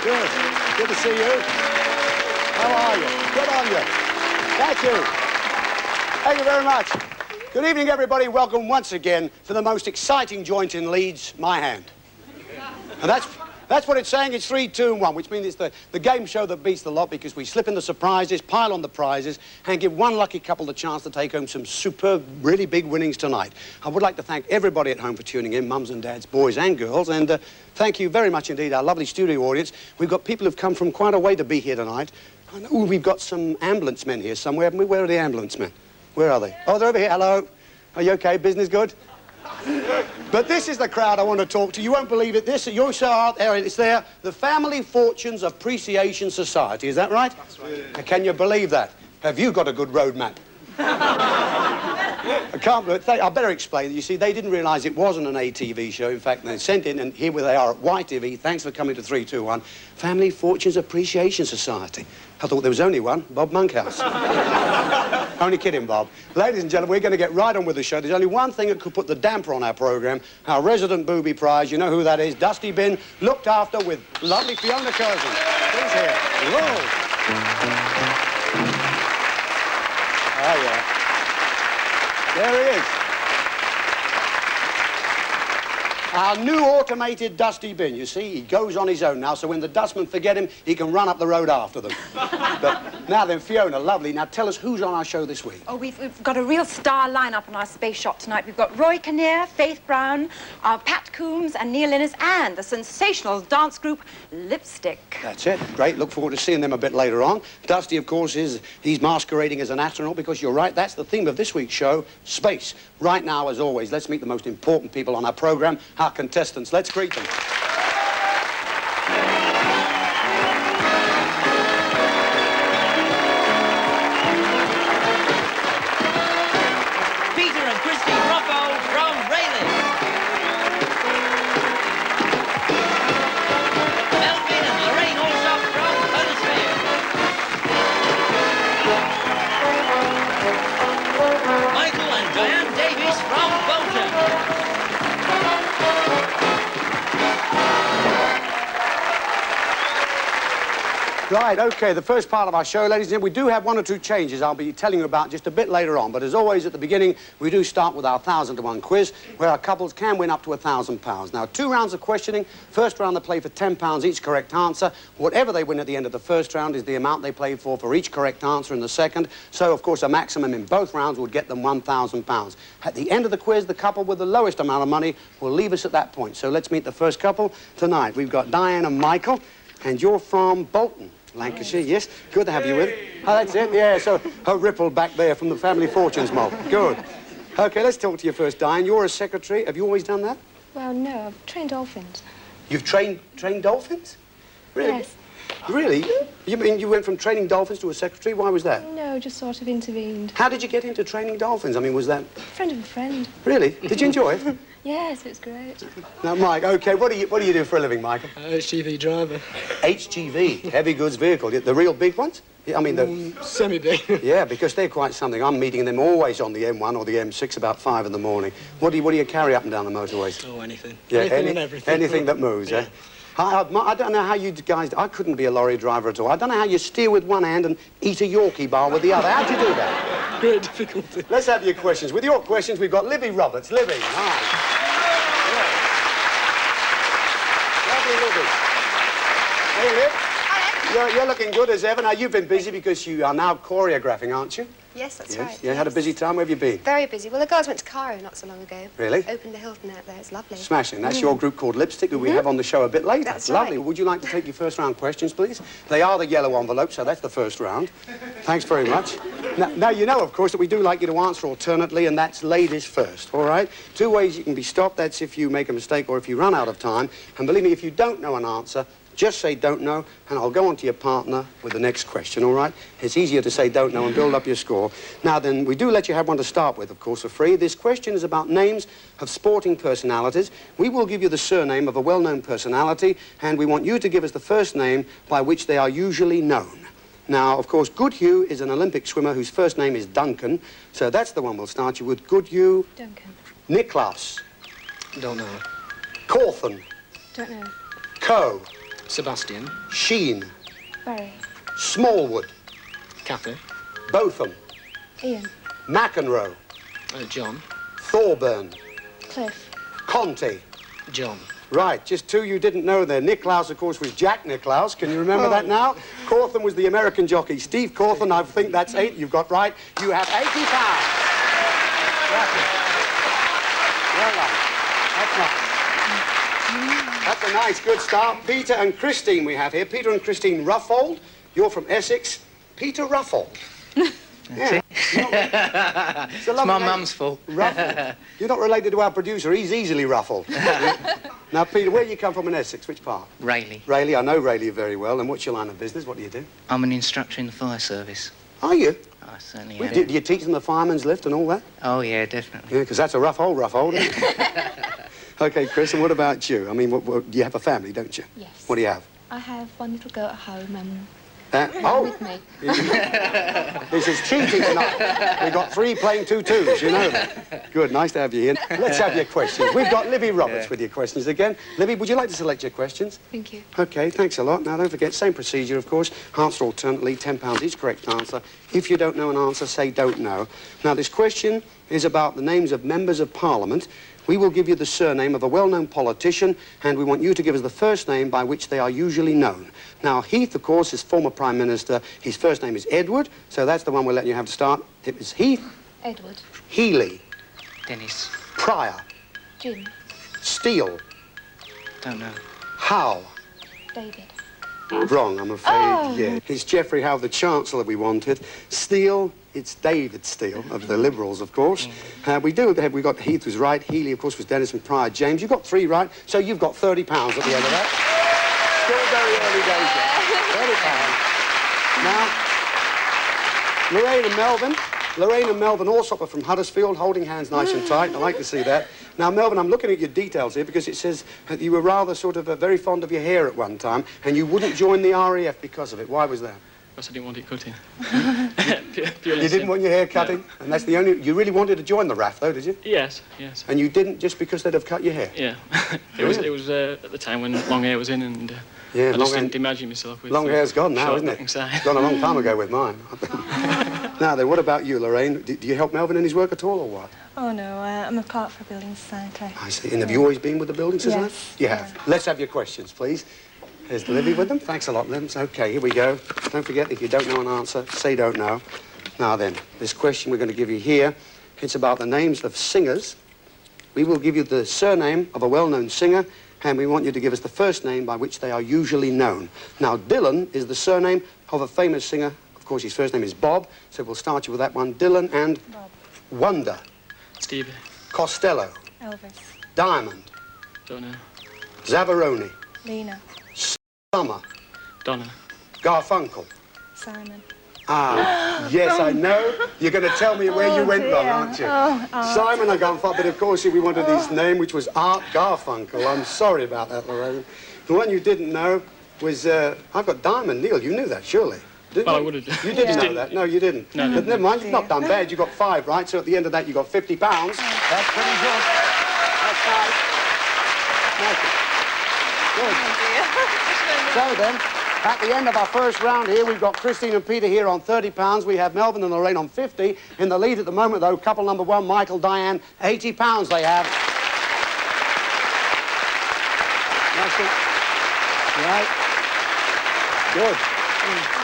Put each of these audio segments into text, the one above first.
Good. Good to see you. How are you? Good on you. Thank you. Thank you very much. Good evening, everybody. Welcome once again to the most exciting joint in Leeds, my hand. And that's what it's saying. It's 3, 2, and 1, which means it's the game show that beats the lot because we slip in the surprises, pile on the prizes, and give one lucky couple the chance to take home some superb, really big winnings tonight. I would like to thank everybody at home for tuning in, mums and dads, boys and girls, and thank you very much indeed, our lovely studio audience. We've got people who've come from quite a way to be here tonight. I know we've got some ambulance men here somewhere, haven't we? Where are the ambulance men? Where are they? Oh, they're over here. Hello. Are you okay? Business good? But this is the crowd I want to talk to. You won't believe it. This, you saw out there, it's there, the Family Fortunes Appreciation Society. Is that right? That's right. Can you believe that? Have you got a good road map? I can't believe it. I better explain. You see, they didn't realise it wasn't an ATV show. In fact, they sent in, and here they are at YTV. Thanks for coming to 3, 2, 1. Family Fortunes Appreciation Society. I thought there was only one, Bob Monkhouse. Only kidding, Bob. Ladies and gentlemen, we're going to get right on with the show. There's only one thing that could put the damper on our programme. Our resident booby prize, you know who that is, Dusty Bin, looked after with lovely Fiona Curzon. Who's here? Whoa. Oh, yeah. There he is. Our new automated Dusty Bin, you see, he goes on his own now, so when the dustmen forget him, he can run up the road after them. But now then, Fiona, lovely. Now tell us who's on our show this week. Oh, we've got a real star lineup on our space shot tonight. We've got Roy Kinnear, Faith Brown, Pat Coombs and Neil Innes, and the sensational dance group Lipstick. That's it. Great. Look forward to seeing them a bit later on. Dusty, of course, he's masquerading as an astronaut because you're right, that's the theme of this week's show, space. Right now, as always, let's meet the most important people on our programme, our contestants. Let's greet them. Right, OK, the first part of our show, ladies and gentlemen, we do have 1 or 2 changes I'll be telling you about just a bit later on. But as always, at the beginning, we do start with our 1,000 to 1 quiz, where our couples can win up to £1,000. Now, 2 rounds of questioning. First round, they play for £10 each correct answer. Whatever they win at the end of the first round is the amount they play for each correct answer in the second. So, of course, a maximum in both rounds would get them £1,000. At the end of the quiz, the couple with the lowest amount of money will leave us at that point. So let's meet the first couple tonight. We've got Diane and Michael, and you're from Bolton. Lancashire, yes. Good to have you with. Oh, that's it, yeah. So, a ripple back there from the Family Fortunes mob. Good. OK, let's talk to you first, Diane. You're a secretary. Have you always done that? Well, no. I've trained dolphins. You've trained dolphins? Really? Yes. Really? You mean you went from training dolphins to a secretary? Why was that? No, just sort of intervened. How did you get into training dolphins? I mean, was that... Friend of a friend. Really? Did you enjoy it? Yes, it was great. Now, Mike, OK, what do you do for a living, Michael? HGV driver. HGV, heavy goods vehicle. The real big ones? I mean, the... Semi-big. Yeah, because they're quite something. I'm meeting them always on the M1 or the M6 about 5 in the morning. What do you carry up and down the motorways? Oh, anything. Yeah, anything and everything. Anything that moves, yeah. I don't know how you guys... I couldn't be a lorry driver at all. I don't know how you steer with one hand and eat a Yorkie bar with the other. How'd you do that? Great difficulty. Let's have your questions. With your questions, we've got Libby Roberts. Libby, hi. Lovely Libby. Hey, Lib. Hi. You're looking good as ever. Now, you've been busy because you are now choreographing, aren't you? Yes, that's right. Yeah, had a busy time. Where have you been? Very busy. Well, the girls went to Cairo not so long ago. Really? Opened the Hilton out there. It's lovely. Smashing. That's your group called Lipstick, who we have on the show a bit later. That's lovely. right. Would you like to take your first round questions, please? They are the yellow envelope, so that's the first round. Thanks very much. Now, you know, of course, that we do like you to answer alternately, and that's ladies first, all right? 2 ways you can be stopped. That's if you make a mistake or if you run out of time. And believe me, if you don't know an answer, just say don't know, and I'll go on to your partner with the next question, all right? It's easier to say don't know and build up your score. Now then, we do let you have one to start with, of course, for free. This question is about names of sporting personalities. We will give you the surname of a well-known personality, and we want you to give us the first name by which they are usually known. Now, of course, Goodhue is an Olympic swimmer whose first name is Duncan, so that's the one we'll start you with. Goodhue. Duncan. Niklas. Don't know. Cawthon. Don't know. Coe. Sebastian. Sheen. Barry. Smallwood. Kathy. Botham. Ian. McEnroe. John. Thorburn. Cliff. Conte. John. Right, just two you didn't know there. Nicklaus, of course, was Jack Nicklaus. Can you remember that now? Cawthon was the American jockey. Steve Cawthon, I think that's 8. You've got right. You have £80. Well done. That's nice. That's a nice, good start. Peter and Christine we have here. Peter and Christine Ruffold. You're from Essex. Peter Ruffold. Yeah. It's my mum's fault. Ruffled. You're not related to our producer. He's easily ruffled. Now, Peter, where do you come from in Essex? Which part? Rayleigh. Rayleigh. I know Rayleigh very well. And what's your line of business? What do you do? I'm an instructor in the fire service. Are you? I certainly Well, am. do you teach them the fireman's lift and all that? Oh, yeah, definitely. Yeah, because that's a rough hole, isn't it? OK, Chris, and what about you? I mean, you have a family, don't you? Yes. What do you have? I have one little girl at home and with me. This is cheating tonight. We've got 3 playing 2 twos, you know that. Good, nice to have you here. Let's have your questions. We've got Libby Roberts with your questions again. Libby, would you like to select your questions? Thank you. OK, thanks a lot. Now, don't forget, same procedure, of course. Answer alternately, £10 each correct answer. If you don't know an answer, say don't know. Now, this question is about the names of members of Parliament. We will give you the surname of a well-known politician, and we want you to give us the first name by which they are usually known. Now, Heath, of course, is former Prime Minister. His first name is Edward, so that's the one we're letting you have to start. It was Heath. Edward. Healy. Dennis. Pryor. Jim. Steele. Don't know. Howe. David. Wrong, I'm afraid, yeah. It's Geoffrey Howe, the Chancellor we wanted. Steele, it's David Steele, of the Liberals, of course. We got Heath was right. Healy, of course, was Dennis and Pryor. James, you got 3 right, so you've got £30 at the end of that. Still very early days yet. £30. Now, Lorraine and Melvin. Lorraine and Melvin Allsop from Huddersfield, holding hands nice and tight. I like to see that. Now, Melvin, I'm looking at your details here because it says that you were rather sort of very fond of your hair at one time and you wouldn't join the RAF because of it. Why was that? Because I didn't want it cutting. You didn't want your hair cutting? No. And that's the only... You really wanted to join the RAF, though, did you? Yes, yes. And you didn't just because they'd have cut your hair? Yeah. It was at the time when long hair was in and yeah, I just didn't imagine myself with... Long hair's gone now, isn't it? Inside. Gone a long time ago with mine. Now then, what about you, Lorraine? Do you help Melvin in his work at all, or what? Oh, no, I'm a clerk for a building society. I see. And have you always been with the building society? Yes. You have. Let's have your questions, please. Here's Libby with them. Thanks a lot, Limbs. OK, here we go. Don't forget, if you don't know an answer, say don't know. Now then, this question we're going to give you here, it's about the names of singers. We will give you the surname of a well-known singer, and we want you to give us the first name by which they are usually known. Now, Dylan is the surname of a famous singer. Of course, his first name is Bob, so we'll start you with that one. Dylan and... Bob. Wonder. Stevie. Costello. Elvis. Diamond. Don't know. Zavaroni. Lena. Summer. Donna. Garfunkel. Simon. Ah, yes, I know. You're going to tell me where you went wrong, aren't you? Oh, Simon and Garfunkel, but of course we wanted his name, which was Art Garfunkel. I'm sorry about that, Lorraine. The one you didn't know was, I've got Diamond. Neil, you knew that, surely. Didn't Well, you? I would have. You didn't know that? No, you didn't. No, But never mind, you've not done bad. You got 5 right, so at the end of that you got £50. That's pretty good. That's nice. Good. So then, at the end of our first round here, we've got Christine and Peter here on £30. We have Melvin and Lorraine on 50. In the lead at the moment, though, couple number 1, Michael, Diane, £80 they have. Right. Good.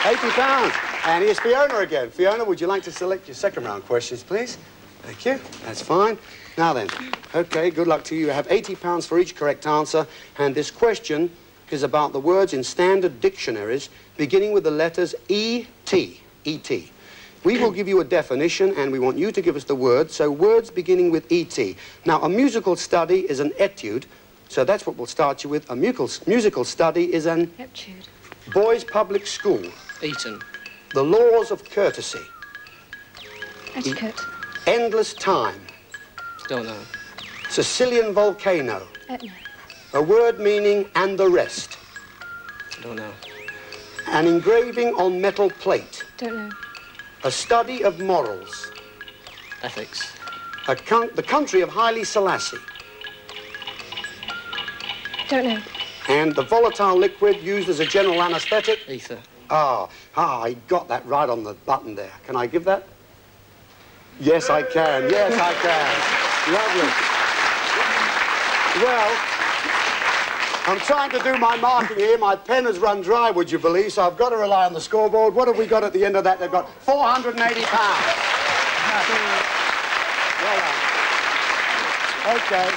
£80. And here's Fiona again. Fiona, would you like to select your second round questions, please? Thank you. That's fine. Now then, OK, good luck to you. You have £80 for each correct answer. And this question is about the words in standard dictionaries beginning with the letters E-T. E-T. We will give you a definition, and we want you to give us the word. So words beginning with E-T. Now, a musical study is an etude. So that's what we'll start you with. A musical study is an... Etude. Boys' public school. Eton. The laws of courtesy. Etiquette. Endless time. Don't know. Sicilian volcano. Etna. A word meaning and the rest. Don't know. An engraving on metal plate. Don't know. A study of morals. Ethics. The country of Haile Selassie. Don't know. And the volatile liquid used as a general anaesthetic? Ether. I got that right on the button there. Can I give that? Yes, I can. Yes, I can. Lovely. Well, I'm trying to do my marking here. My pen has run dry, would you believe? So I've got to rely on the scoreboard. What have we got at the end of that? They've got £480. Well done. OK.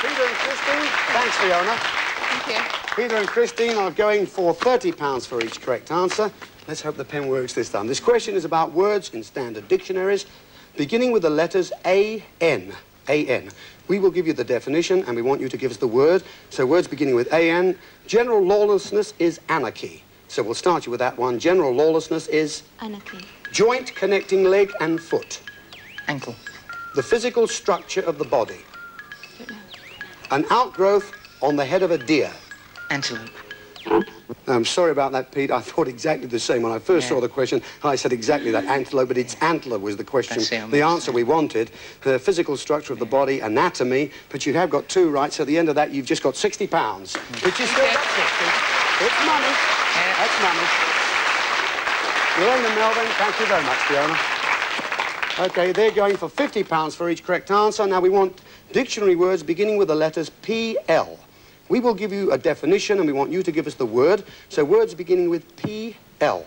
Peter and Christine. Thanks, Fiona. Thank you. Peter and Christine are going for £30 for each correct answer. Let's hope the pen works this time. This question is about words in standard dictionaries, beginning with the letters A-N. A-N. We will give you the definition, and we want you to give us the word. So words beginning with A-N. General lawlessness is anarchy. So we'll start you with that one. General lawlessness is? Anarchy. Joint connecting leg and foot. Ankle. The physical structure of the body. Don't know. An outgrowth on the head of a deer. Antelope. I'm sorry about that, Pete. I thought exactly the same when I first saw the question. I said exactly that, antelope, but it's antler was the question. The answer we wanted. The physical structure of the body, anatomy, but you have got 2 right, so at the end of that, you've just got £60, which is still got 60. It's money. Yeah. That's money. Lorraine and Melvin, thank you very much, Fiona. OK, they're going for £50 for each correct answer. Now, we want dictionary words beginning with the letters P-L. We will give you a definition, and we want you to give us the word. So words beginning with P-L.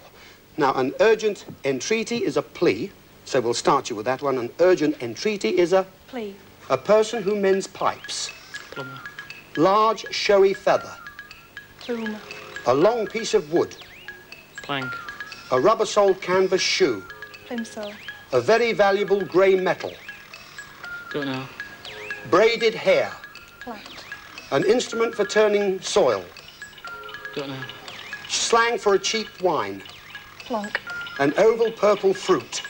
Now, an urgent entreaty is a plea. So we'll start you with that one. An urgent entreaty is a? Plea. A person who mends pipes. Plumber. Large, showy feather. Plume. A long piece of wood. Plank. A rubber-soled canvas shoe. Plimsoll. A very valuable grey metal. Don't know. Braided hair. Plait. An instrument for turning soil. Don't know. Slang for a cheap wine. Plonk. An oval purple fruit.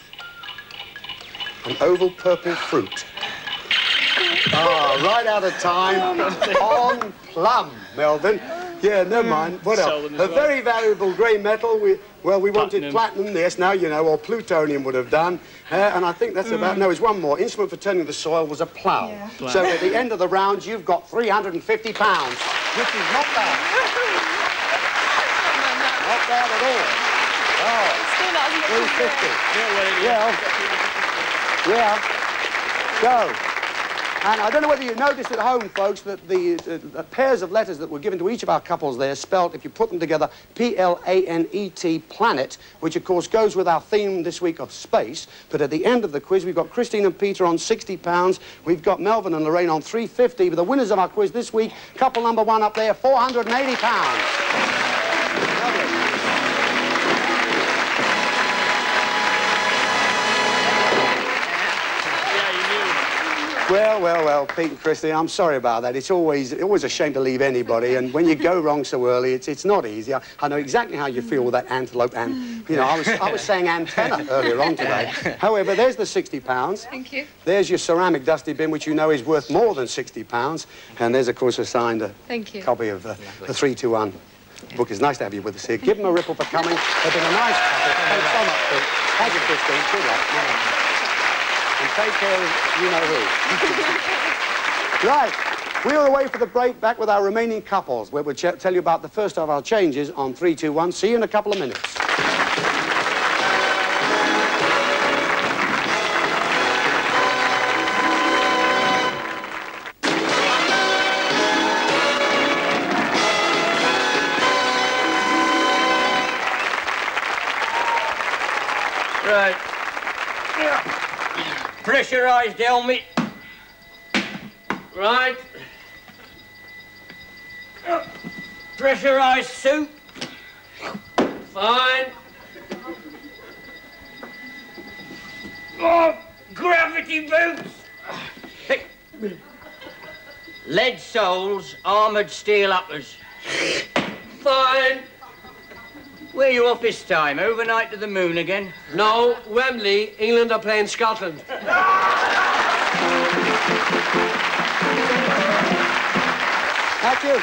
An oval purple fruit. Right out of time. On plum, Melvin. Yeah, never mind. What else? A very valuable grey metal. We wanted platinum, yes, now you know, or plutonium would have done. And I think that's about... No, it's one more. Instrument for turning the soil was a plough. Yeah. So at the end of the round, you've got £350, which is not bad. Not bad at all. Oh, Still not as much as 350. Yeah. Go. And I don't know whether you noticed at home, folks, that the pairs of letters that were given to each of our couples there spelt, if you put them together, P-L-A-N-E-T, planet, which, of course, goes with our theme this week of space. But at the end of the quiz, we've got Christine and Peter on £60. We've got Melvin and Lorraine on £350. But the winners of our quiz this week, couple number 1 up there, £480. Lovely. Well, Pete and Christy, I'm sorry about that. It's always a shame to leave anybody, and when you go wrong so early, it's not easy. I know exactly how you feel with that antelope, and, you know, I was saying antenna earlier on today. However, there's the £60. Thank you. There's your ceramic dusty bin, which you know is worth more than £60, and there's, of course, a signed Thank you. copy of the 3-2-1 book. It's nice to have you with us here. Give them a ripple for coming. They've been a nice couple. Thanks so much, Pete. Thank you, Christine. Good luck. And take care of you-know-who. Right, we are away for the break, back with our remaining couples, where we'll tell you about the first of our changes on 3-2-1. See you in a couple of minutes. Right. Pressurised helmet. Right. Pressurised suit. Fine. Oh, gravity boots. Lead soles, armoured steel uppers. Fine. Where are you off this time? Overnight to the moon again? No, Wembley. England are playing Scotland. Thank you.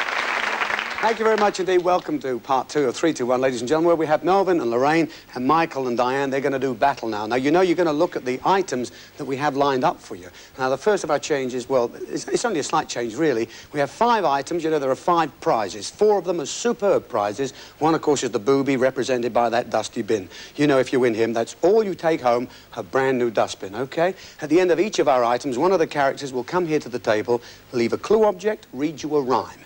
Thank you very much indeed. Welcome to part 2 of 3, 2, 1, ladies and gentlemen, where we have Melvin and Lorraine and Michael and Diane. They're going to do battle now. Now, you know you're going to look at the items that we have lined up for you. Now, the first of our changes, well, it's only a slight change, really. We have 5 items. You know, there are 5 prizes. 4 of them are superb prizes. One, of course, is the booby, represented by that dusty bin. You know, if you win him, that's all you take home, a brand new dustbin, OK? At the end of each of our items, one of the characters will come here to the table, leave a clue object, read you a rhyme.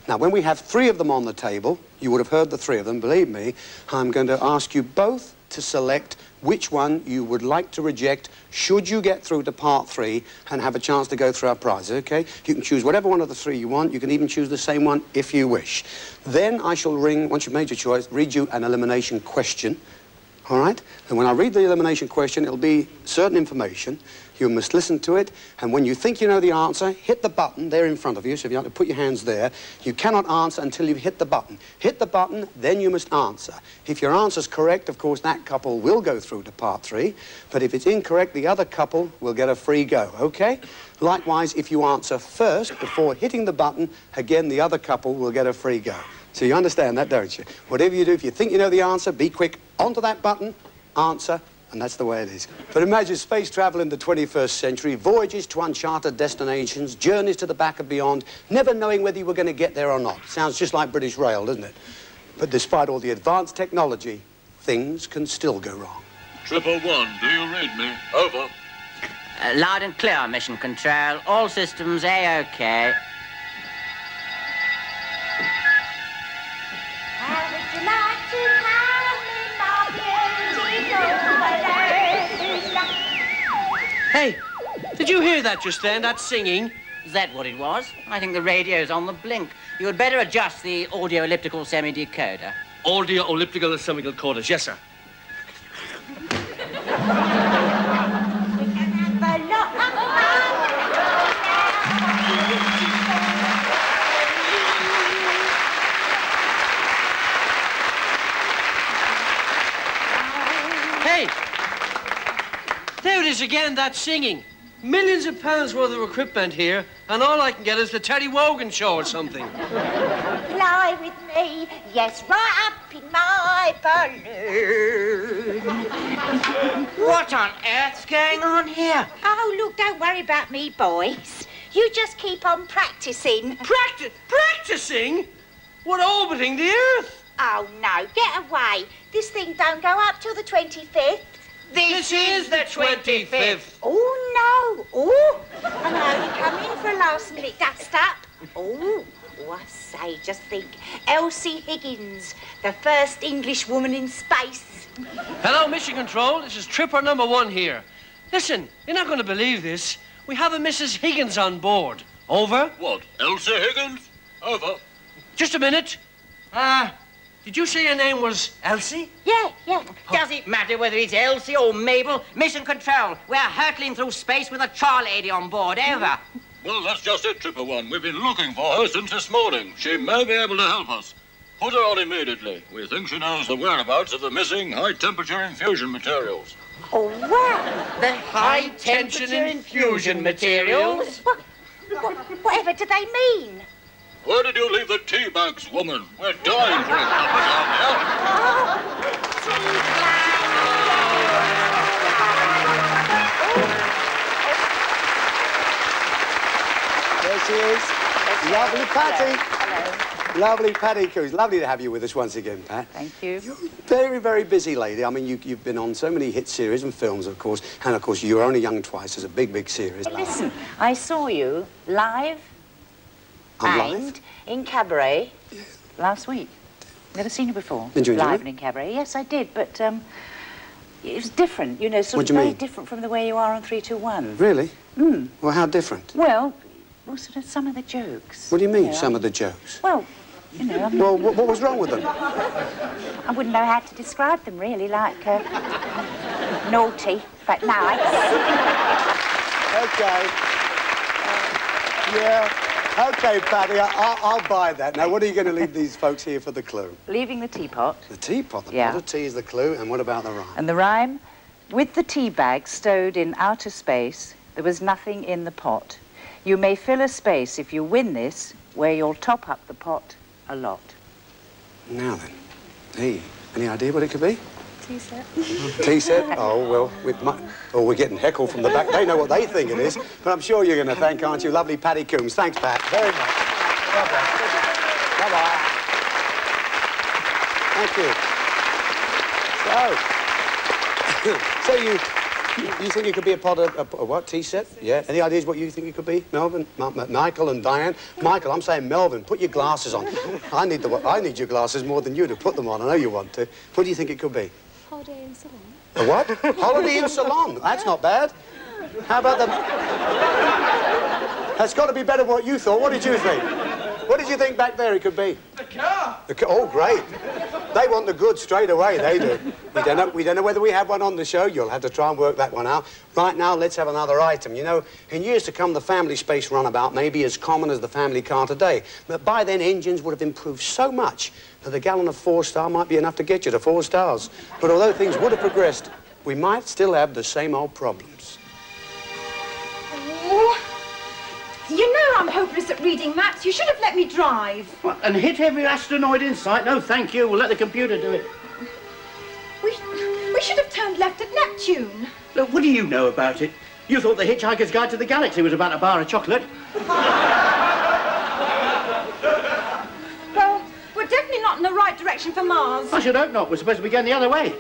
Now, when we have 3 of them on the table, you would have heard the 3 of them, believe me, I'm going to ask you both to select which one you would like to reject should you get through to part 3 and have a chance to go through our prizes, OK? You can choose whatever one of the 3 you want. You can even choose the same one if you wish. Then I shall once you've made your choice, read you an elimination question, all right? And when I read the elimination question, it'll be certain information. You must listen to it, and when you think you know the answer, hit the button there in front of you, so if you have to put your hands there. You cannot answer until you've hit the button. Hit the button, then you must answer. If your answer's correct, of course, that couple will go through to part 3, but if it's incorrect, the other couple will get a free go, OK? Likewise, if you answer first, before hitting the button, again, the other couple will get a free go. So you understand that, don't you? Whatever you do, if you think you know the answer, be quick, onto that button, answer, and that's the way it is. But imagine space travel in the 21st century, voyages to uncharted destinations, journeys to the back and beyond, never knowing whether you were going to get there or not. Sounds just like British Rail, doesn't it? But despite all the advanced technology, things can still go wrong. 111, do you read me? Over. Loud and clear, Mission Control. All systems A-OK. How would you like to come in my beautiful? Hey, did you hear that just then, that singing? Is that what it was? I think the radio's on the blink. You had better adjust the audio elliptical semi-decoder. Audio elliptical semical coders, yes, sir. Hey, there it is again, that singing. Millions of pounds worth of equipment here, and all I can get is the Terry Wogan show or something. Fly with me, yes, right up in my balloon. What on earth's going on here? Oh, look, don't worry about me, boys. You just keep on practicing. Practicing? What, orbiting the Earth? Oh, no, get away. This thing don't go up till the 25th. This is the 25th. Oh, no. Oh, and I only come in for a last-minute dust-up. Oh, I say, just think. Elsie Higgins, the first English woman in space. Hello, Mission Control. This is Tripper number 1 here. Listen, you're not going to believe this. We have a Mrs. Higgins on board. Over. What, Elsie Higgins? Over. Just a minute. Did you say your name was Elsie? Yeah. Does it matter whether it's Elsie or Mabel? Mission Control, we're hurtling through space with a char lady on board. Over. Well, that's just it, Tripper 1. We've been looking for her since this morning. She may be able to help us. Put her on immediately. We think she knows the whereabouts of the missing high-temperature infusion materials. Oh, wow. The high-temperature infusion materials? Whatever do they mean? Where did you leave the tea bags, woman? We're dying for a cuppa down here. There she is. Lovely Patty. Hello. Lovely Patty Coombs. Lovely to have you with us once again, Pat. Thank you. You're a very, very busy lady. I mean, you've been on so many hit series and films, of course. And, of course, You Were Only Young Twice is a big, big series. Listen, I saw you live and in Cabaret last week. Never seen you before. Did you enjoy live it? and in Cabaret? Yes, I did, but it was different, you know, What do you very mean? different from the way you are on 321. Really? Well, how different? Well, sort of some of the jokes. What do you mean, know, some of the jokes? Well, you know, I mean, Well, what was wrong with them? I wouldn't know how to describe them, really, like naughty, but nice. Okay. Yeah. Okay, Patty, I'll buy that. Now, what are you going to leave these folks here for the clue? Leaving the teapot. The teapot. The Yeah. pot of tea is the clue. And what about the rhyme? And the rhyme, with the tea bag stowed in outer space, there was nothing in the pot. You may fill a space if you win this, where you'll top up the pot a lot. Now then. Hey, any idea what it could be? Tea set. Tea set? Oh, well, we're getting heckled from the back. They know what they think it is. But I'm sure you're going to thank, aren't you? Lovely Paddy Coombs. Thanks, Pat. Very much. Bye-bye. Thank you. So you think it could be a pot of a what? Tea set? Yeah. Any ideas what you think it could be? Melvin, Michael, and Diane. Michael, I'm saying Melvin. Put your glasses on. I need your glasses more than you to put them on. I know you want to. What do you think it could be? Holiday in salon. A what? Holiday in salon. That's not bad. How about the? That's got to be better than what you thought. What did you think? What did you think back there it could be? A car. Oh, great. They want the goods straight away, they do. We don't know whether we have one on the show. You'll have to try and work that one out. Right now, let's have another item. You know, in years to come, the family space runabout may be as common as the family car today. But by then, engines would have improved so much that a gallon of 4-star might be enough to get you to 4 stars. But although things would have progressed, we might still have the same old problems. Oh, you know I'm hopeless at reading maps. You should have let me drive. What, and hit every asteroid in sight? No, thank you. We'll let the computer do it. We should have turned left at Neptune. Look, what do you know about it? You thought The Hitchhiker's Guide to the Galaxy was about a bar of chocolate. Well, we're definitely not in the right direction for Mars. I should hope not. We're supposed to be going the other way.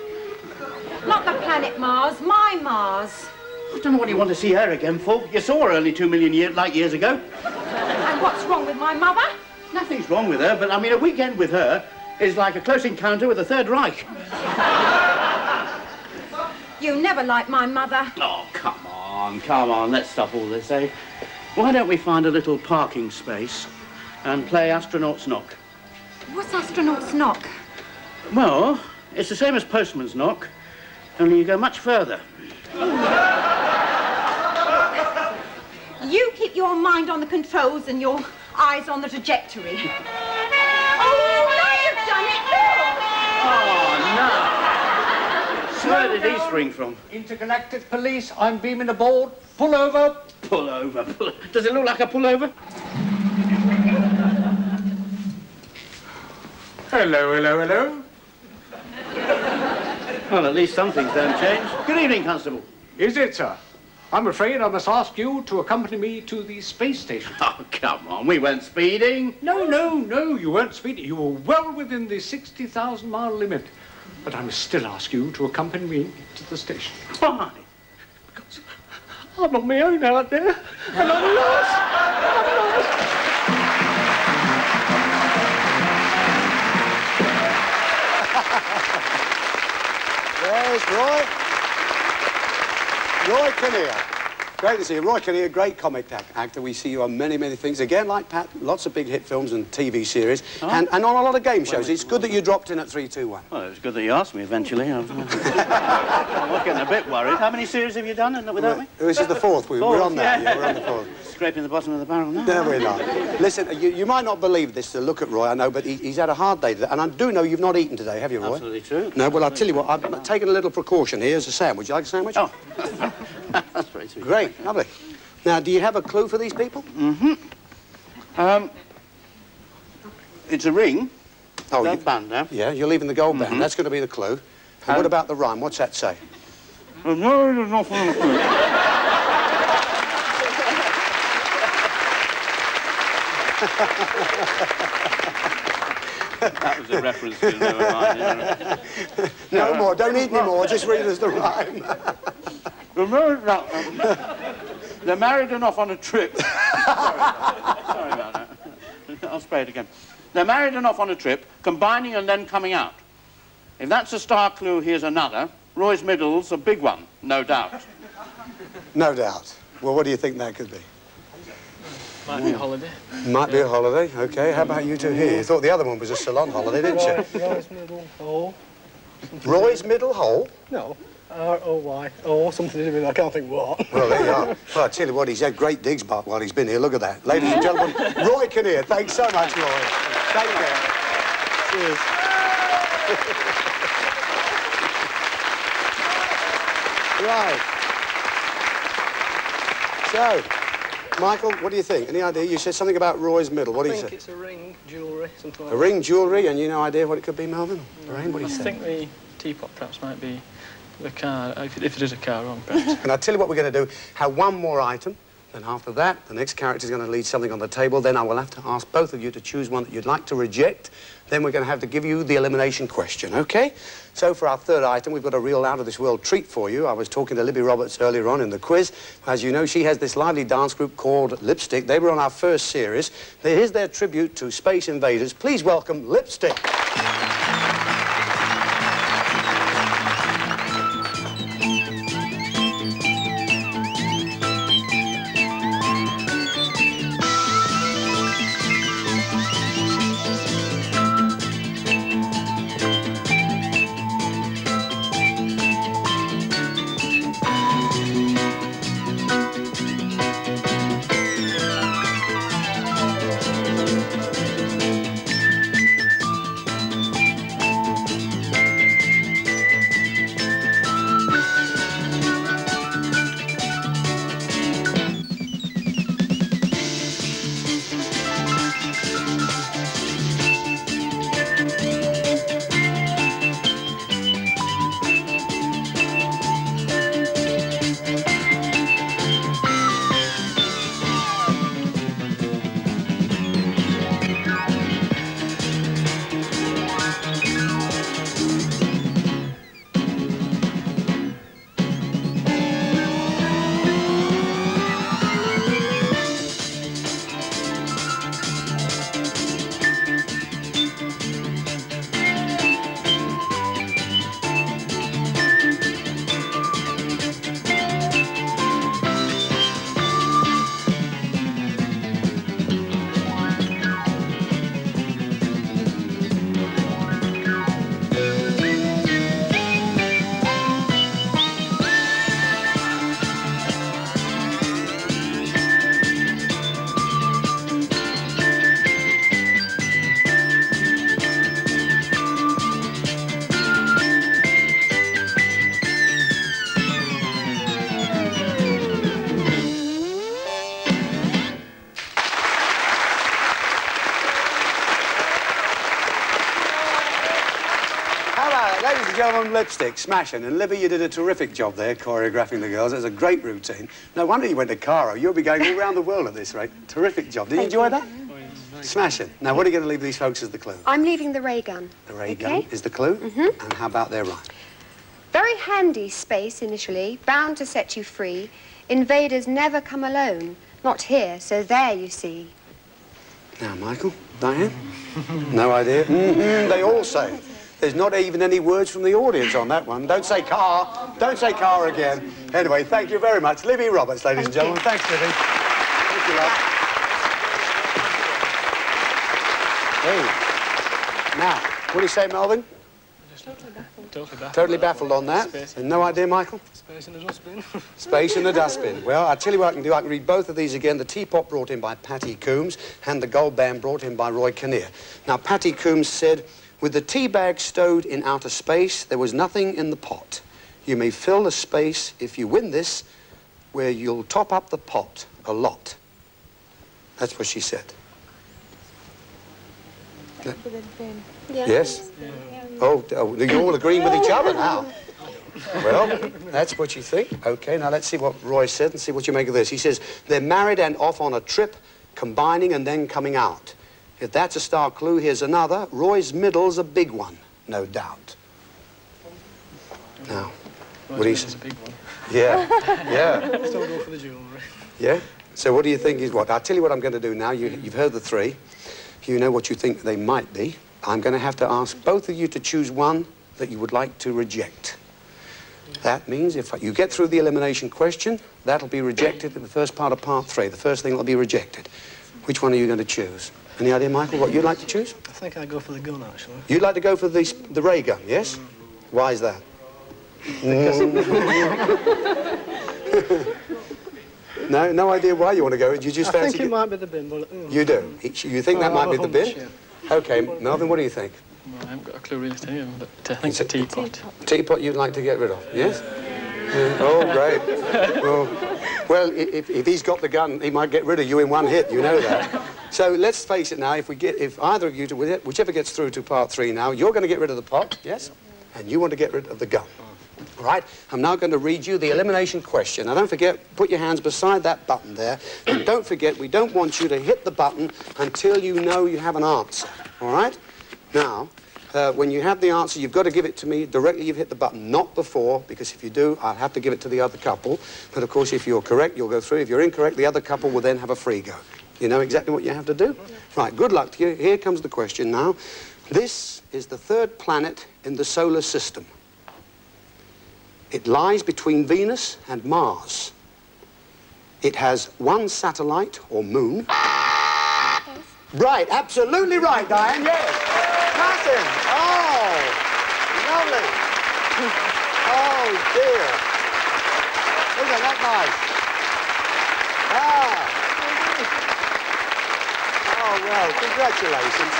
Not the planet Mars, my Mars. I don't know what you want to see her again for. You saw her only 2 million years ago. And what's wrong with my mother? Nothing's wrong with her, but I mean, a weekend with her is like a close encounter with the Third Reich. You never liked my mother. Oh, come on. Let's stop all this, eh? Why don't we find a little parking space and play astronaut's knock? What's astronaut's knock? Well, it's the same as postman's knock, only you go much further. You keep your mind on the controls and your eyes on the trajectory. Oh, now you've done it, look! Oh, no. Where did he spring from? Intergalactic Police, I'm beaming aboard. Pull over. Pull over. Does it look like a pullover? Hello. Well, at least some things don't change. Good evening, Constable. Is it, sir? I'm afraid I must ask you to accompany me to the space station. Oh, come on, we weren't speeding. No, you weren't speeding. You were well within the 60,000-mile limit. But I must still ask you to accompany me to the station. Why? Because I'm on my own out there, and I'm lost. There's Roy. Roy Kinnear. Great to see you. Roy Kinnear, great comic actor. We see you on many, many things. Again, like Pat, lots of big hit films and TV series, and on a lot of game shows. It's good that you dropped in at 321. Well, it was good that you asked me eventually. I was getting a bit worried. How many series have you done without me? This is the fourth. We're on that. Yeah, we're on the fourth. Scraping the bottom of the barrel now. No, we're not. Listen, you might not believe this to look at Roy, I know, but he's had a hard day today. And I do know you've not eaten today, have you, Roy? Absolutely true. No, well, I'll tell you what, I've taken a little precaution here as a sandwich. Would you like a sandwich? Oh, that's very sweet. Great, lovely. Now, do you have a clue for these people? Mm-hmm. It's a ring. Oh, gold band now. Yeah, you're leaving the gold band. That's going to be the clue. And what about the rhyme? What's that say? That was a reference to Never Mind. No more. Don't eat any more. Just read us the rhyme. They're married and off on a trip. Sorry about that. I'll spray it again. They're married and off on a trip, combining and then coming out. If that's a star clue, here's another. Roy's Middle's a big one, no doubt. No doubt. Well, what do you think that could be? Might be a holiday. Might be a holiday. OK. How about you two here? You thought the other one was a salon holiday, didn't you? Roy's middle hole. Roy's middle hole? No. R-O-Y. Or something to do with I can't think what. Well, there you are. Well, I tell you what, he's had great digs back while he's been here. Look at that. Ladies and gentlemen, Roy Kinnear. Thanks so much, Roy. Take care. Cheers. Right. So, Michael, what do you think? Any idea? You said something about Roy's middle. What do you say? I think it's a ring, jewellery, something like A that. ring, jewellery, and you no idea what it could be, Melvin? Lorraine, what do you I think? think the teapot perhaps might be the car, if it is a car on, perhaps. And I'll tell you what we're going to do. Have one more item, then after that, the next character is going to leave something on the table. Then I will have to ask both of you to choose one that you'd like to reject. Then we're going to have to give you the elimination question, OK? So for our third item, we've got a real out-of-this-world treat for you. I was talking to Libby Roberts earlier on in the quiz. As you know, she has this lively dance group called Lipstick. They were on our first series. Here's their tribute to Space Invaders. Please welcome Lipstick. Ladies and gentlemen, Lipstick, smashing. And Libby, you did a terrific job there choreographing the girls. It was a great routine. No wonder you went to Cairo. You'll be going all around the world at this rate. Terrific job. Did you enjoy that? Smashing. Now, what are you going to leave these folks as the clue? I'm leaving the ray gun. The ray gun is the clue? And how about their rhyme? Very handy space initially, bound to set you free. Invaders never come alone. Not here, so there you see. Now, Michael, Diane? No idea? They all say. There's not even any words from the audience on that one. Don't say car. Don't say car again. Anyway, thank you very much. Libby Roberts, ladies and gentlemen. Thanks, Libby. Thank you, love. Hey. Now, what do you say, Melvin? Totally baffled on that. And no idea, Michael? Space in the dustbin. Space in the dustbin. Well, I'll tell you what I can do. I can read both of these again. The teapot brought in by Patty Coombs and the gold band brought in by Roy Kinnear. Now, Patty Coombs said, with the tea bag stowed in outer space, there was nothing in the pot. You may fill the space if you win this, where you'll top up the pot a lot. That's what she said. Yes? Oh, you're all agreeing with each other now. Well, that's what you think. OK, now let's see what Roy said and see what you make of this. He says, they're married and off on a trip, combining and then coming out. If that's a star clue, here's another. Roy's middle's a big one, no doubt. Now, what do you say? Big one. Yeah, yeah. Still go for the jewellery. Yeah? So what do you think is what? I'll tell you what I'm going to do now. You've heard the three. You know what you think they might be. I'm going to have to ask both of you to choose one that you would like to reject. That means if you get through the elimination question, that'll be rejected in the first part of part 3. The first thing that'll be rejected. Which one are you going to choose? Any idea, Michael, what you'd like to choose? I think I'd go for the gun, actually. You'd like to go for the ray gun, yes? Why is that? No idea why you want to go. You just I think it might be the bin, but... You do? You think that might be the bin? Yeah. OK, Melvin, what do you think? Well, I haven't got a clue really to any of them, but I think it's a teapot. Teapot you'd like to get rid of, yes? Oh, great. Well, if he's got the gun, he might get rid of you in one hit. You know that. So let's face it now. If either of you, whichever gets through to part 3 now, you're going to get rid of the pot, yes, and you want to get rid of the gun. All right. I'm now going to read you the elimination question. Now, don't forget, put your hands beside that button there, and don't forget, we don't want you to hit the button until you know you have an answer. All right. Now. When you have the answer, you've got to give it to me directly you've hit the button, not before, because if you do, I'll have to give it to the other couple. But, of course, if you're correct, you'll go through. If you're incorrect, the other couple will then have a free go. You know exactly what you have to do? Right, good luck to you. Here comes the question now. This is the 3rd planet in the solar system. It lies between Venus and Mars. It has 1 satellite, or moon. Right, absolutely right, Diane, yes. Martin. Oh, lovely. Oh, dear. Isn't that nice? Ah. Oh, well, congratulations.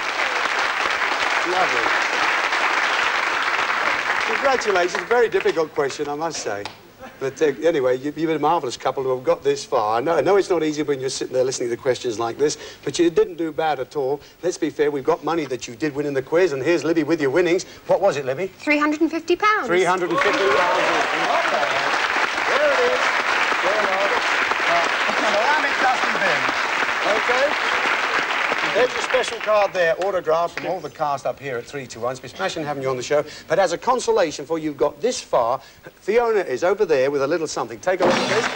Lovely. Congratulations. Very difficult question, I must say. But anyway, you've been a marvellous couple who have got this far. I know it's not easy when you're sitting there listening to questions like this, but you didn't do bad at all. Let's be fair, we've got money that you did win in the quiz, and here's Libby with your winnings. What was it, Libby? £350. £350. There it is. Ceramic dusty bin. Okay? There's your special card there, autographed from all the cast up here at 321. It's been smashing having you on the show. But as a consolation for you've got this far, Fiona is over there with a little something. Take a look at this.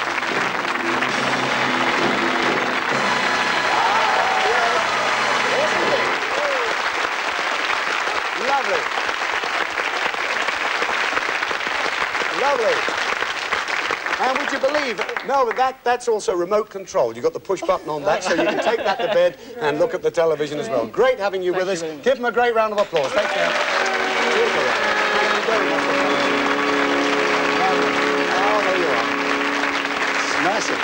Lovely. Lovely. And would you believe, Melvin, that's also remote control. You've got the push button on that, so you can take that to bed and look at the television as well. Great having you with us. Give them a great round of applause. Thank you. Cheers for that. Oh, there you are. Smashing.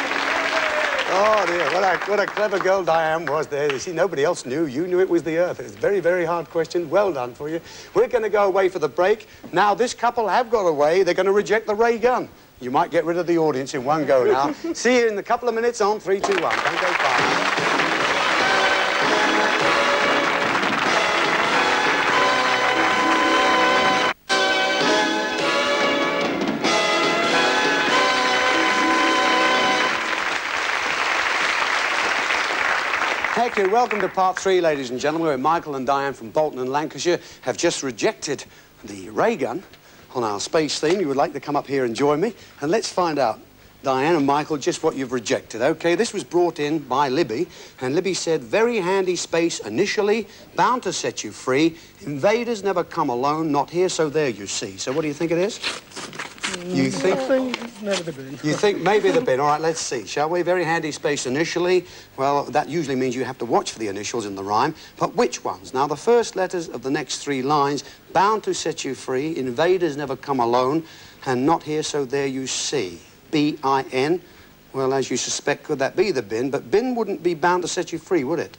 Oh, dear. What a clever girl Diane was there. You see, nobody else knew. You knew it was the Earth. It's a very, very hard question. Well done for you. We're going to go away for the break. Now, this couple have got away. They're going to reject the ray gun. You might get rid of the audience in one go now. See you in a couple of minutes on 3, 2, 1. Don't go far. Thank you. Welcome to part 3, ladies and gentlemen, where Michael and Diane from Bolton and Lancashire have just rejected the ray gun on our space theme. You would like to come up here and join me, and let's find out, Diane and Michael, just what you've rejected. Okay, this was brought in by Libby, and Libby said, very handy space initially, bound to set you free. Invaders never come alone, not here, so there you see. So what do you think it is? You think maybe the bin. You think maybe the bin. All right, let's see, shall we? Very handy space initially. Well, that usually means you have to watch for the initials in the rhyme. But which ones? Now, the first letters of the next 3 lines, bound to set you free, invaders never come alone, and not here, so there you see. B-I-N. Well, as you suspect, could that be the bin? But bin wouldn't be bound to set you free, would it?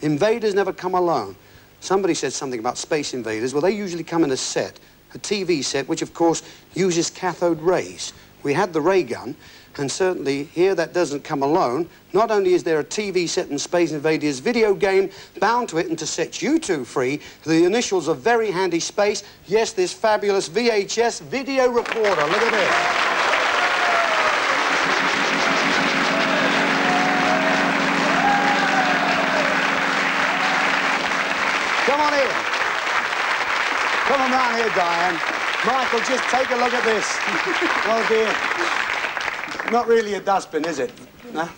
Invaders never come alone. Somebody said something about space invaders. Well, they usually come in a set. A TV set, which, of course, uses cathode rays. We had the ray gun, and certainly here that doesn't come alone. Not only is there a TV set in Space Invaders video game bound to it and to set you two free, the initials of very handy space, yes, this fabulous VHS video recorder. Look at this. Come on in. Come on round here, Diane. Michael, just take a look at this. Oh, dear. Not really a dustbin, is it?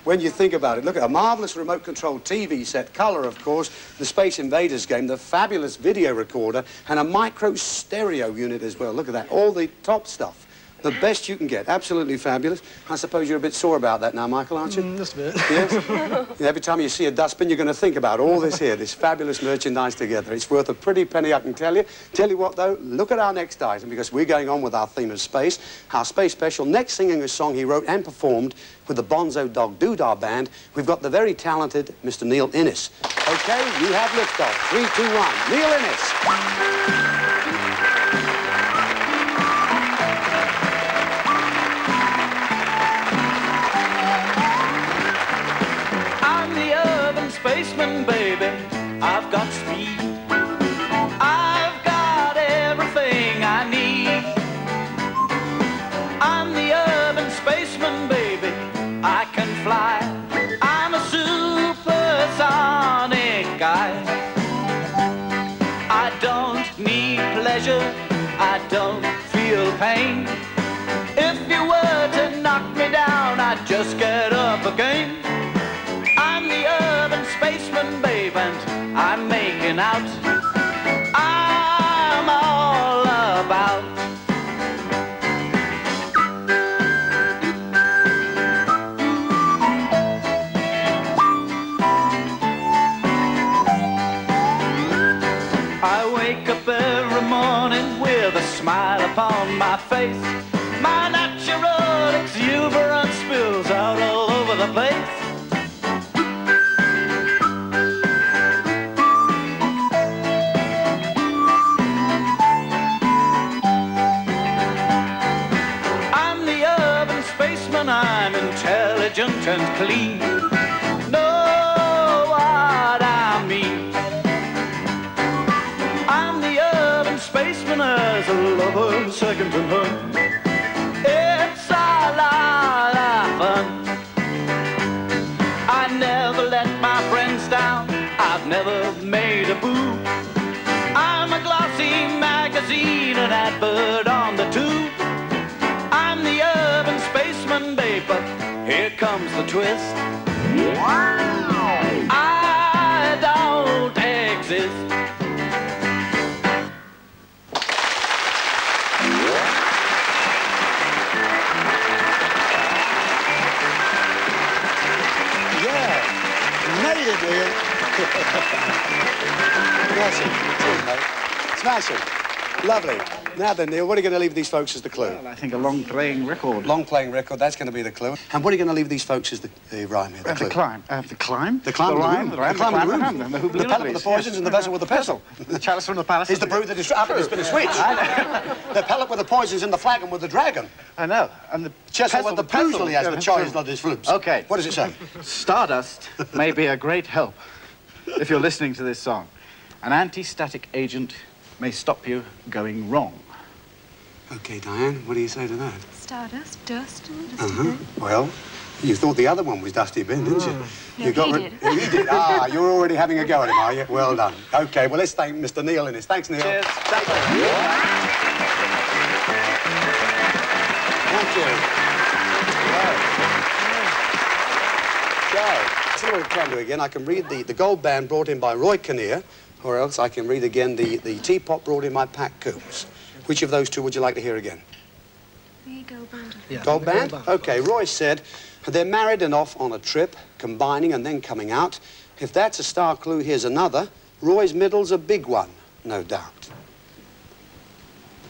When you think about it. Look at a marvellous remote-controlled TV set, colour, of course, the Space Invaders game, the fabulous video recorder, and a micro stereo unit as well. Look at that. All the top stuff. The best you can get. Absolutely fabulous. I suppose you're a bit sore about that now, Michael, aren't you? Just a bit. Yes? Every time you see a dustbin, you're going to think about all this here, this fabulous merchandise together. It's worth a pretty penny, I can tell you. Tell you what, though, look at our next item, because we're going on with our theme of space. Our space special, next singing a song he wrote and performed with the Bonzo Dog Doodah Band, we've got the very talented Mr. Neil Innes. OK, you have liftoff. 3, 2, 1. Neil Innes. spaceman, baby. I've got speed. I've got everything I need. I'm the urban spaceman, baby. I can fly. I'm a supersonic guy. I don't need pleasure. I don't feel pain. If you were to knock me down, I'd just get up again. I'm the urban spaceman, babe, and I'm making out. I'm all about. I wake up every morning with a smile upon my face. My natural exuberance spills out all over the place. I'm the urban spaceman, I'm intelligent and clean. Know what I mean. I'm the urban spaceman as a lover, second to none. It's a lot of fun. I never let my friends down. I've never made a boo. I'm a glossy magazine, an advert on the tube. I'm the urban spaceman, babe, but here comes the twist. I don't exist. Made it, Ian. Smashing. Cheers, mate. Smashing. Lovely. Now then, Neil, what are you going to leave these folks as the clue? Well, I think a long-playing record. Long-playing record, that's going to be the clue. And what are you going to leave these folks as the rhyme here, the clue? The climb. The climb? The climb, the rhyme, the rhyme, the climb, the rhyme, the pellet with the poisons and the vessel with the pestle. The chalice from the palace. Is the brew that is... There's been a switch. The pellet with the poisons and the flagon with the dragon. I know. And the chest with the usually has the choice, not his flutes. Okay. What does it say? Stardust may be a great help if you're listening to this song. An anti-static agent may stop you going wrong. OK, Diane, what do you say to that? Stardust, dust, and dusty bin. Well, you thought the other one was Dusty Bin, didn't you? No, You got he did. He did. Ah, you're already having a go at him, are you? Well done. OK, well, let's thank Mr. Neil Innes. Thanks, Neil. Cheers. Thank you. Thank you. So, see what I can do again. I can read the gold band brought in by Roy Kinnear, or else I can read again the teapot brought in by Pat Coombs. Which of those two would you like to hear again? The gold band. Yeah, gold band? OK, Roy said, they're married and off on a trip, combining and then coming out. If that's a star clue, here's another. Roy's middle's a big one, no doubt.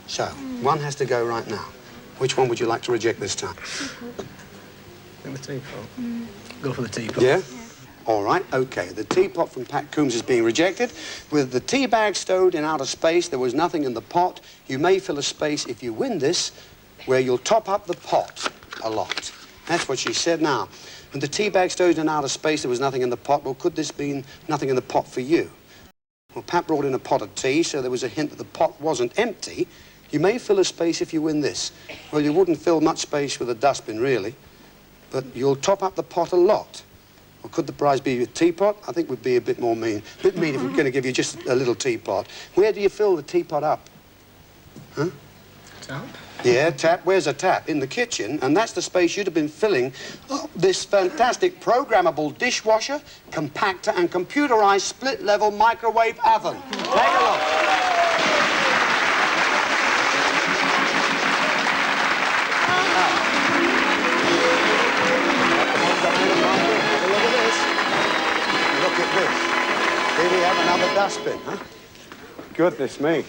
So, one has to go right now. Which one would you like to reject this time? The teapot. Go for the teapot. Yeah? All right, OK. The teapot from Pat Coombs is being rejected. With the tea bag stowed in outer space, there was nothing in the pot. You may fill a space if you win this, where you'll top up the pot a lot. That's what she said. Now, with the tea bag stowed in outer space, there was nothing in the pot. Well, could this be nothing in the pot for you? Well, Pat brought in a pot of tea, so there was a hint that the pot wasn't empty. You may fill a space if you win this. Well, you wouldn't fill much space with a dustbin, really, but you'll top up the pot a lot. Or could the prize be a teapot? I think we'd be a bit more mean. A bit mean if we're going to give you just a little teapot. Where do you fill the teapot up? Huh? Tap? Yeah, tap. Where's a tap? In the kitchen. And that's the space you'd have been filling up this fantastic programmable dishwasher, compactor and computerized split-level microwave oven. Take a look. Look at this. Here we have another dustbin, huh? Goodness me.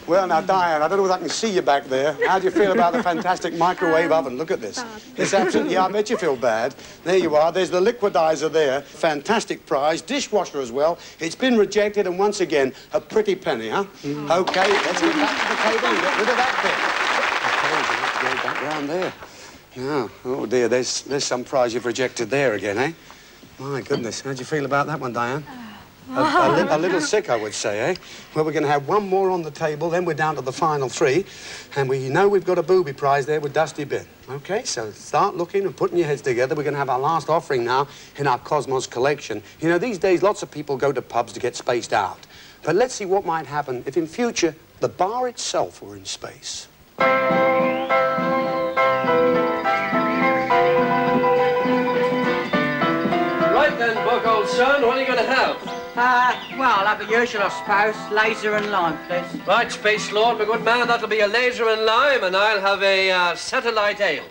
Well, now, Diane, I don't know if I can see you back there. How do you feel about the fantastic microwave oven? Look at this. It's absolutely, yeah, I bet you feel bad. There you are. There's the liquidizer there. Fantastic prize. Dishwasher as well. It's been rejected, and once again, a pretty penny, huh? OK, let's get back to the table and get rid of that bit. Go back round there. No. Oh, dear, there's some prize you've rejected there again, eh? My goodness, how'd you feel about that one, Diane? A little sick, I would say, eh? Well, we're going to have one more on the table, then we're down to the final three, and we know we've got a booby prize there with Dusty Bin. OK, so start looking and putting your heads together. We're going to have our last offering now in our Cosmos collection. You know, these days, lots of people go to pubs to get spaced out. But let's see what might happen if, in future, the bar itself were in space. Right then, Buck, old son, what are you going to have? Well, I'll have the usual, I suppose. Laser and lime, please. Right, Space Lord, my good man, that'll be a laser and lime, and I'll have a satellite ale.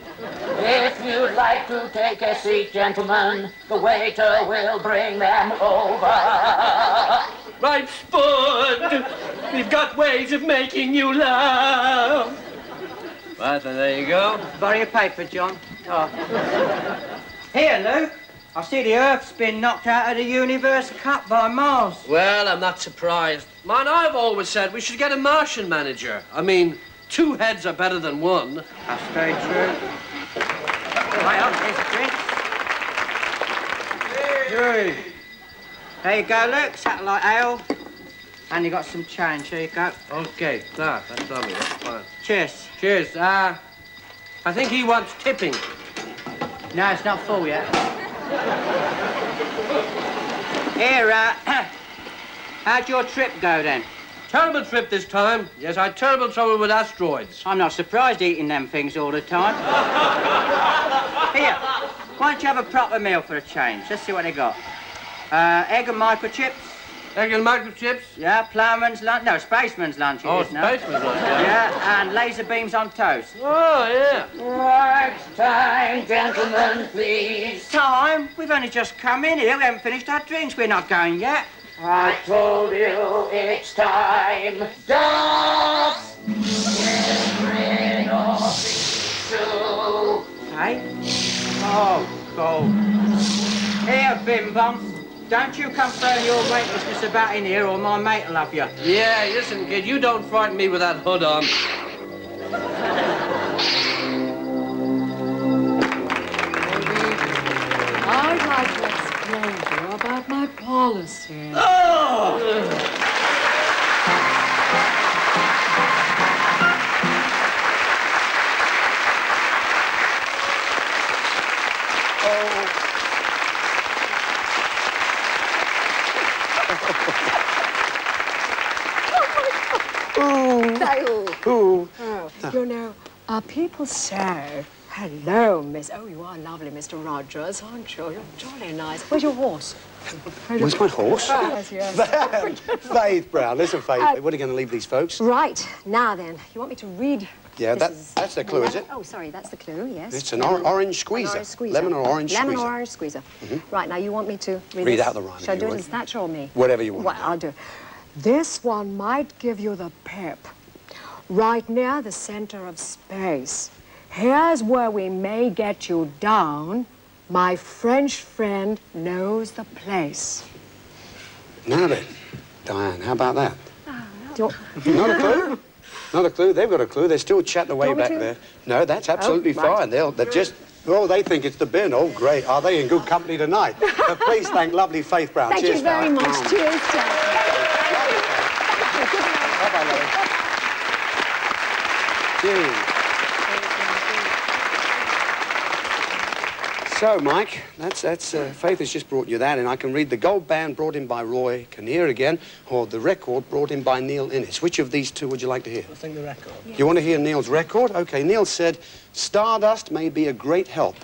If you'd like to take a seat, gentlemen, the waiter will bring them over. Right, Spud, we've got ways of making you laugh. Right, then there you go. Borrow your paper, John. Oh. Here, Luke. I see the Earth's been knocked out of the Universe Cup by Mars. Well, I'm not surprised. Man, I've always said we should get a Martian manager. I mean, 2 heads are better than 1. That's very true. Right on, here's a drink. Hey. There you go, Luke. Satellite ale. And you got some change. Here you go. Okay, that's lovely. That's fine. Cheers. Cheers. I think he wants tipping. No, it's not full yet. Here, how'd your trip go then? Terrible trip this time. Yes, I had terrible trouble with asteroids. I'm not surprised eating them things all the time. Here, why don't you have a proper meal for a change? Let's see what they got. Egg and microchips. Egg and microchips? Yeah, ploughman's lunch. No, spaceman's lunch. Oh, spaceman's lunch, yeah. Yeah, and laser beams on toast. Oh, yeah. Right, time, gentlemen, please. Time? We've only just come in here. We haven't finished our drinks. We're not going yet. I told you it's time. Dogs! Get rid of these two. Hey? Oh, God. Here, Bim Bum. Don't you come throwing your weightlessness about in here or my mate'll have you. Yeah, listen, kid, you don't frighten me with that hood on. I'd like to explain to you about my policy. Oh! Oh, you know, people say, hello, Miss... Oh, you are lovely, Mr. Rogers, aren't you? You're jolly nice. Where's your horse? Where's my horse? Yes, yes. Faith Brown. Listen, Faith, what are you going to leave these folks? Right. Now, then, you want me to read... Yeah, that's the clue, is it? Oh, sorry, that's the clue, yes. It's an orange squeezer. Orange squeezer. Lemon or orange Lemon squeezer. or orange squeezer. Right, now you want me to read Read this? out the rhyme. Shall I do it as Thatcher or me? Whatever you want. Well, I'll do it. This one might give you the pip. Right near the center of space. Here's where we may get you down. My French friend knows the place. Now then, Diane, how about that? Do Not a clue? Not a clue. They've got a clue. They're still chatting away back there. No, that's absolutely fine. They're just... Oh, they think it's the bin. Oh, great. Are they in good company tonight? But please thank lovely Faith Brown. Thank Cheers, you very Faith. much. Cheers, Jack. Bye-bye, Lily. Cheers. So, Mike, that's Faith has just brought you that, and I can read the gold band brought in by Roy Kinnear again, or the record brought in by Neil Innes. Which of these two would you like to hear? I think the record. You want to hear Neil's record? Okay, Neil said, Stardust may be a great help.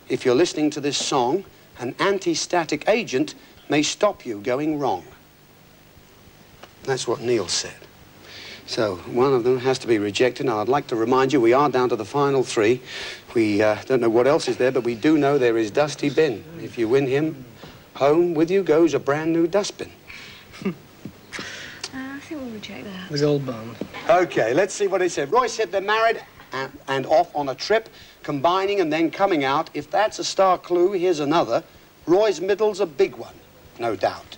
If you're listening to this song, an anti-static agent may stop you going wrong. That's what Neil said. So one of them has to be rejected. Now, I'd like to remind you, we are down to the final three. We don't know what else is there, but we do know there is Dusty Bin. If you win him, home with you goes a brand new dustbin. I think we'll reject that. The gold band. Okay, let's see what it said. Roy said they're married and off on a trip, combining and then coming out. If that's a star clue, here's another. Roy's middle's a big one, no doubt.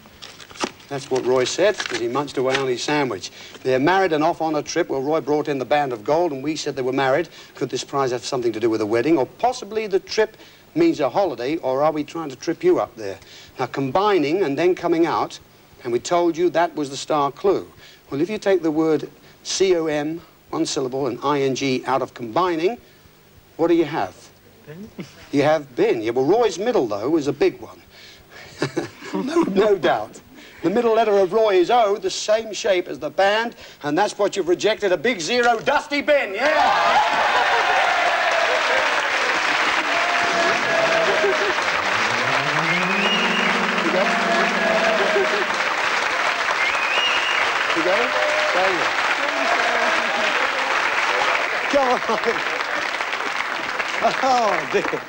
That's what Roy said as he munched away on his sandwich. They're married and off on a trip. Well, Roy brought in the band of gold and we said they were married. Could this prize have something to do with a wedding? Or possibly the trip means a holiday, or are we trying to trip you up there? Now, combining and then coming out, and we told you that was the star clue. Well, if you take the word C-O-M, one syllable, and I-N-G out of combining, what do you have? Bin. You have bin. Yeah, well, Roy's middle, though, is a big one. No doubt. The middle letter of Roy is O, the same shape as the band, and that's what you've rejected, a big zero dusty bin, yeah? You got it? There you go. Come on. Oh, dear.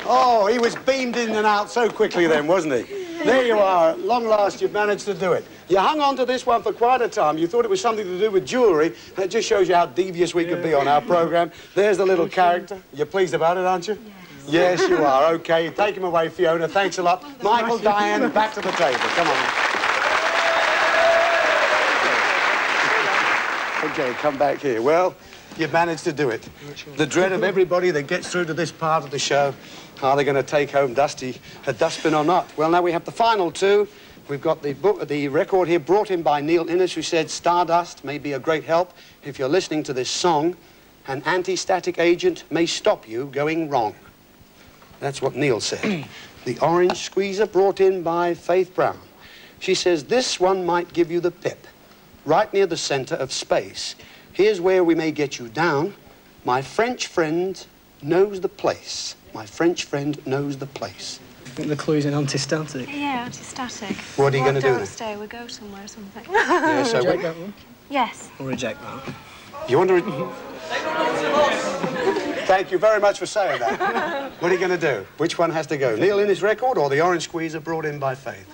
Oh, he was beamed in and out so quickly then, wasn't he? There you are. At long last, you've managed to do it. You hung on to this one for quite a time. You thought it was something to do with jewellery. That just shows you how devious we could be on our programme. There's the little character. You're pleased about it, aren't you? Yes, you are. OK, take him away, Fiona. Thanks a lot. Michael, Diane, back to the table. Come on. OK, come back here. Well, you've managed to do it. The dread of everybody that gets through to this part of the show. Are they going to take home a dustbin or not? Well, now we have the final two. We've got the record here brought in by Neil Innes, who said, Stardust may be a great help if you're listening to this song. An anti-static agent may stop you going wrong. That's what Neil said. The orange squeezer brought in by Faith Brown. She says, this one might give you the pip, right near the centre of space. Here's where we may get you down. My French friend knows the place. My French friend knows the place. I think the clue's in anti-static. Yeah, anti-static. What are you going to do Don't then? stay, we'll go somewhere or something. Yeah, so reject that one? Yes. We'll reject that. You want to... Thank you very much for saying that. What are you going to do? Which one has to go? Neil Innes' record or the orange squeezer brought in by Faith?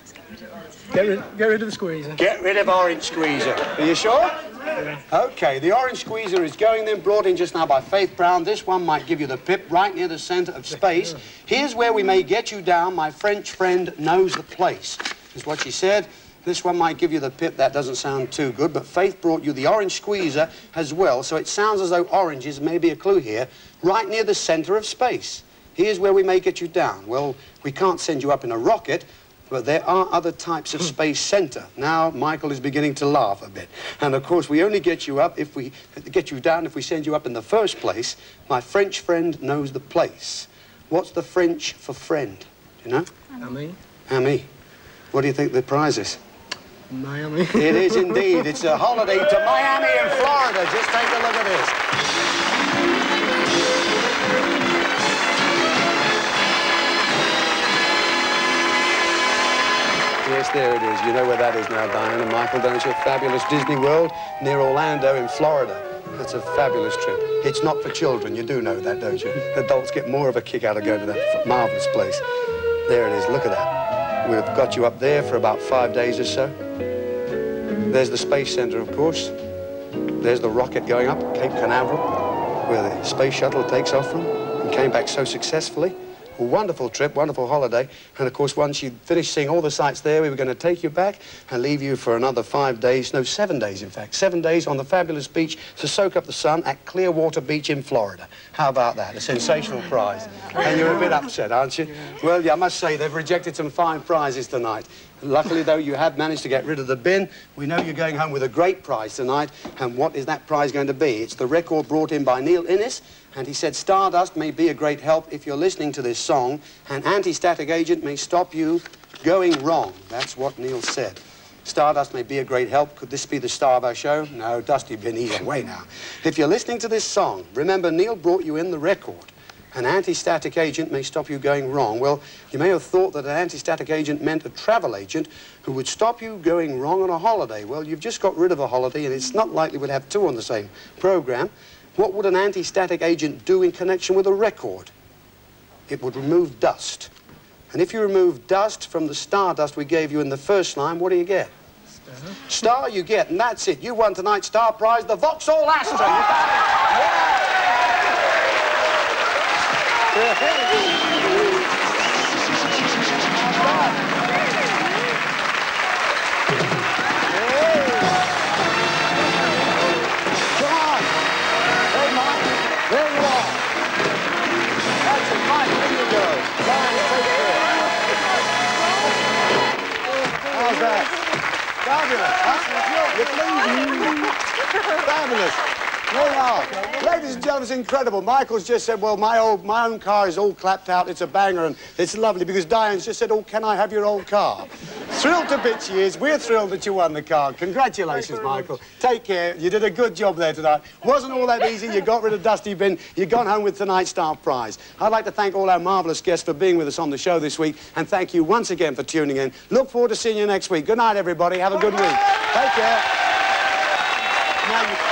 Get rid of the squeezer. Get rid of orange squeezer. Are you sure? Yeah. OK, the orange squeezer is going then, brought in just now by Faith Brown. This one might give you the pip right near the centre of space. Here's where we may get you down. My French friend knows the place, is what she said. This one might give you the pip. That doesn't sound too good, but Faith brought you the orange squeezer as well, so it sounds as though oranges may be a clue here, right near the centre of space. Here's where we may get you down. Well, we can't send you up in a rocket, but there are other types of space centre. Now, Michael is beginning to laugh a bit. And, of course, we only get you up if we get you down if we send you up in the first place. My French friend knows the place. What's the French for friend? Do you know? Ami. Ami. What do you think the prize is? Miami. It is indeed. It's a holiday to Miami in Florida. Just take a look at this. Yes, there it is. You know where that is now, Diane and Michael, don't you? Fabulous Disney World near Orlando in Florida. That's a fabulous trip. It's not for children. You do know that, don't you? Adults get more of a kick out of going to that marvellous place. There it is. Look at that. We've got you up there for about 5 days or so. There's the Space Center, of course. There's the rocket going up, Cape Canaveral, where the space shuttle takes off from, and came back so successfully. A wonderful trip, wonderful holiday. And, of course, once you finished seeing all the sights there, we were going to take you back and leave you for another 5 days, no, 7 days, in fact. 7 days on the fabulous beach to soak up the sun at Clearwater Beach in Florida. How about that? A sensational prize. And you're a bit upset, aren't you? Well, yeah, I must say, they've rejected some fine prizes tonight. Luckily, though, you have managed to get rid of the bin. We know you're going home with a great prize tonight. And what is that prize going to be? It's the record brought in by Neil Innes. And he said, Stardust may be a great help if you're listening to this song. An anti-static agent may stop you going wrong. That's what Neil said. Stardust may be a great help. Could this be the star of our show? No, Dusty Bin, he's away now. If you're listening to this song, remember, Neil brought you in the record. An anti-static agent may stop you going wrong. Well, you may have thought that an anti-static agent meant a travel agent who would stop you going wrong on a holiday. Well, you've just got rid of a holiday, and it's not likely we'd have two on the same programme. What would an anti-static agent do in connection with a record? It would remove dust. And if you remove dust from the stardust we gave you in the first line, what do you get? Star you get, and that's it. You won tonight's star prize, the Vauxhall Astra. You got it. Fabulous. There you are. Ladies and gentlemen, it's incredible. Michael's just said, well, my own car is all clapped out. It's a banger, and it's lovely because Diane's just said, oh, can I have your old car? Thrilled to bits she is. We're thrilled that you won the car. Congratulations, Michael. Take care. You did a good job there tonight. Wasn't all that easy. You got rid of Dusty Bin. You gone home with tonight's staff prize. I'd like to thank all our marvellous guests for being with us on the show this week, and thank you once again for tuning in. Look forward to seeing you next week. Good night, everybody. Have a good week. Take care. Now you